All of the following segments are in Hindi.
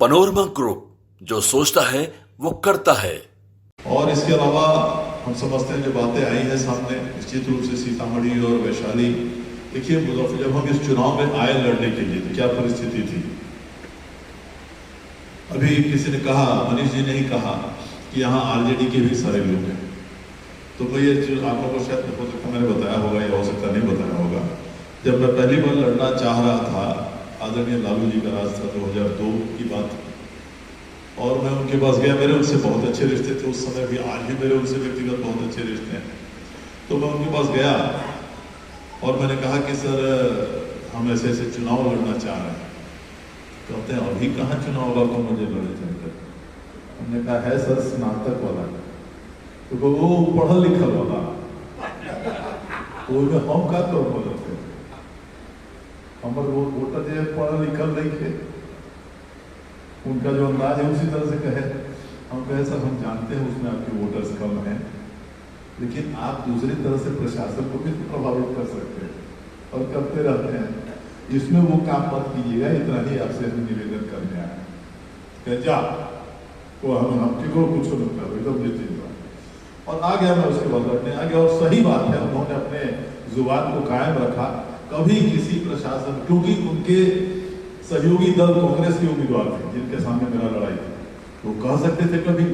पनोरमा ग्रुप, जो सोचता है वो करता है। और इसके अलावा हम समझते हैं जो बातें आई हैं सामने, निश्चित रूप से सीतामढ़ी और वैशाली, देखिए जब हम इस चुनाव में आए लड़ने के लिए तो क्या परिस्थिति थी। अभी किसी ने कहा, मनीष जी ने ही कहा कि यहाँ आरजेडी के भी सारे लोग हैं। तो मैं ये आप लोगों को शायद हो सकता मैंने बताया होगा या हो सकता नहीं बताया होगा। जब मैं पहली बार लड़ना चाह रहा था, आदरणीय लालू जी का राज था, 2002 की बात, और मैं उनके पास गया। मेरे उनसे बहुत अच्छे रिश्ते थे उस समय भी, आज भी मेरे उनसे व्यक्तिगत बहुत अच्छे रिश्ते हैं। तो मैं उनके पास गया और मैंने कहा कि सर हम ऐसे ऐसे चुनाव लड़ना चाह रहे हैं। कहते हैं अभी कहाँ चुनाव होगा, तो मुझे लड़े चलकर। हमने कहा है सर स्नातक वाला, तो वो पढ़ल लिखल वाला, तो हम का तो बोलते हमारे वो वोटर जो पढ़ल लिखल नहीं थे, उनका जो अंदाज है उसी तरह से कहे। हम कहे सर हम जानते हैं उसमें आपके वोटर्स कम हैं, लेकिन आप दूसरी तरह से प्रशासन को भी प्रभावित कर सकते हैं और करते रहते हैं, इसमें वो काम मत कीजिएगा। इतना ही आपसे हम निवेदन करने आए। जा वो हमके को कुछ मतलब एकदम निश्चित बात। और आ गया मैं उसके बाद लड़ने आ गया। और सही बात है, उन्होंने अपने जुबान को कायम रखा। कभी किसी प्रशासन, क्योंकि उनके सहयोगी दल कांग्रेस के उम्मीदवार थे जिनके सामने मेरा लड़ाई थी, वो कह सकते थे कभी,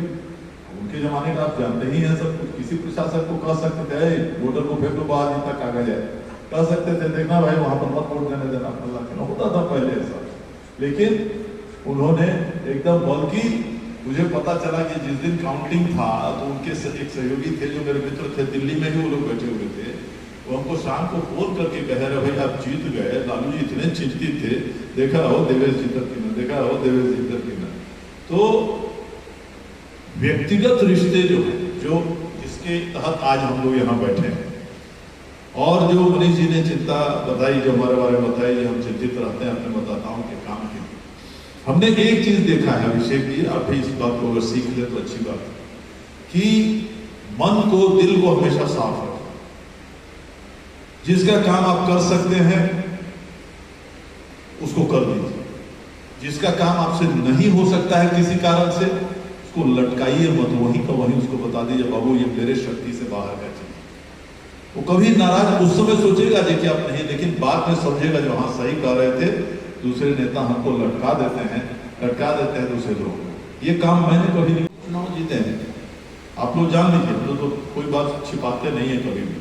उनके जमाने का आप जानते ही हैं सब कुछ, किसी प्रशासन को कह सकते थे वोटर को फेंक दो बाहर जितना कागज है, कह सकते थे देखना भाई वहां पर मत वोट देने देना, होता था पहले ऐसा। लेकिन उन्होंने एकदम, बल्कि मुझे पता चला कि जिस दिन काउंटिंग था तो उनके एक सहयोगी थे जो मेरे मित्र थे, दिल्ली में ही वो लोग बैठे हुए थे। वो हमको शाम को फोन करके कह रहे भाई आप जीत गए, लालू जी इतने चिंतित थे, देखा रहो देवेश जीतर की ना, देखा रहो देवेश जीतर की ना। तो व्यक्तिगत रिश्ते जो है, जो जिसके तहत आज हम लोग यहाँ बैठे हैं, और जो मनीष जी ने चिंता बताई, जो हमारे बारे में बताई, हम चिंतित रहते हैं अपने मतदाताओं के काम के लिए। हमने एक चीज देखा है अभिषेक जी, आप भी इस बात को अगर सीख ले तो अच्छी बात है, कि मन को, दिल को हमेशा साफ रखें। जिसका काम आप कर सकते हैं उसको कर दीजिए, जिसका काम आपसे नहीं हो सकता है किसी कारण से, उसको लटकाइए मत, वहीं का वहीं उसको बता दीजिए बाबू ये मेरे शक्ति से बाहर का चीज। वो कभी नाराज उस समय सोचेगा कि आप नहीं, लेकिन बाद में समझेगा जो हाँ सही कह रहे थे, दूसरे नेता हमको लटका देते हैं दूसरे लोग। ये काम मैंने कभी नहीं, चुनाव जीते हैं आप लोग जान लीजिए, तो कोई बात छिपाते नहीं है कभी भी।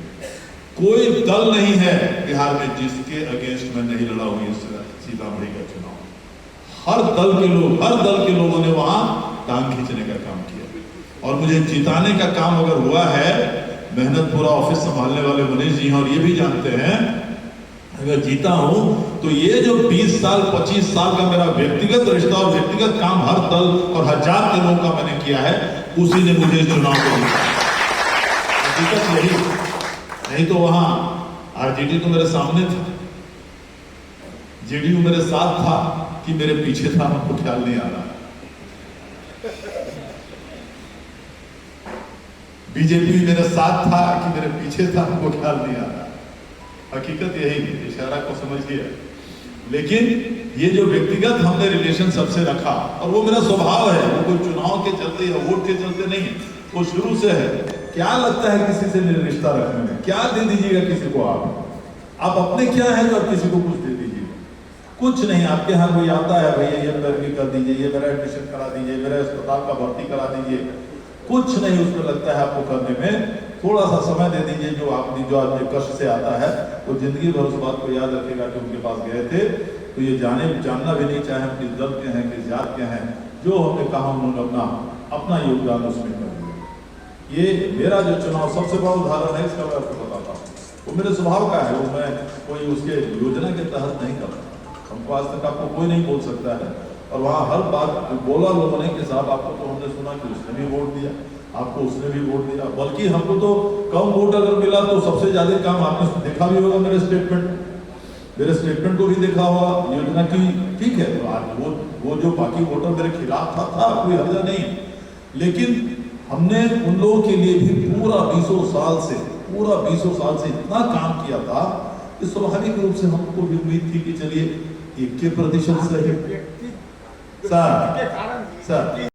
कोई दल नहीं है बिहार में जिसके अगेंस्ट में नहीं लड़ा हुई सीतामढ़ी का चुनाव। हर दल के लोगों ने वहां टांग खींचने का काम किया, और मुझे जिताने का काम अगर हुआ है, मेहनत पूरा ऑफिस संभालने वाले मनीष जी हैं और ये भी जानते हैं, अगर जीता हूं तो ये जो 20 साल 25 साल का मेरा व्यक्तिगत रिश्ता और व्यक्तिगत काम हर दल और हजार के लोगों का मैंने किया है, उसी ने मुझे चुनाव को जीता। हकीकत यही, नहीं तो वहां आरजेडी तो मेरे सामने था, जेडीयू मेरे साथ था कि मेरे पीछे था, हमको ख्याल नहीं आ रहा। बीजेपी मेरे साथ था कि मेरे पीछे था, हमको ख्याल नहीं आ रहा। हकीकत यही है, इशारा को समझिए। लेकिन ये जो व्यक्तिगत हमने रिलेशन सबसे रखा, और वो मेरा स्वभाव है, वो कोई चुनाव के चलते या वोट के चलते नहीं है, वो शुरू से है। क्या लगता है किसी से रिश्ता रखने में, क्या दे दीजिएगा किसी को, आप अपने क्या है जो आप किसी को कुछ दे दीजिए? कुछ नहीं। आपके यहाँ कोई आता है, भैया ये मेरा कर दीजिए, ये मेरा एडमिशन करा दीजिए, मेरा अस्पताल का भर्ती करा दीजिए, कुछ नहीं उसमें लगता है आपको करने में। थोड़ा सा समय दे दीजिए, जो आदमी कष्ट से आता है वो जिंदगी भर उस बात को याद रखेगा कि उनके पास गए थे, तो ये जानना भी नहीं चाहे हम किस दल के हैं, किस जात के हैं, जो हमने कहा उन्होंने अपना योगदान उसमें कर दिया। ये मेरा जो चुनाव सबसे बड़ा उदाहरण है, इसका मैं आपको बताता हूँ। वो मेरे स्वभाव का है, वो मैं कोई उसके योजना के तहत नहीं करता। हमको आज तक आपको कोई नहीं बोल सकता है, और वहाँ हर बात बोला लोगों ने कि साहब आपको तो हमने सुना कि उसने भी वोट दिया, आपको उसने भी वोट दिया, बल्कि हमको तो कम वोट अगर मिला तो सबसे ज्यादा काम आपने देखा भी होगा मेरे स्टेटमेंट को भी देखा होगा योजना की। ठीक है, तो आज वो जो बाकी वोटर मेरे खिलाफ था कोई हर्जा नहीं, लेकिन हमने उन लोगों के लिए भी पूरा 20 साल से इतना काम किया था कि स्वाभाविक रूप से हमको भी उम्मीद थी कि चलिए 21% सही सर के कारण सर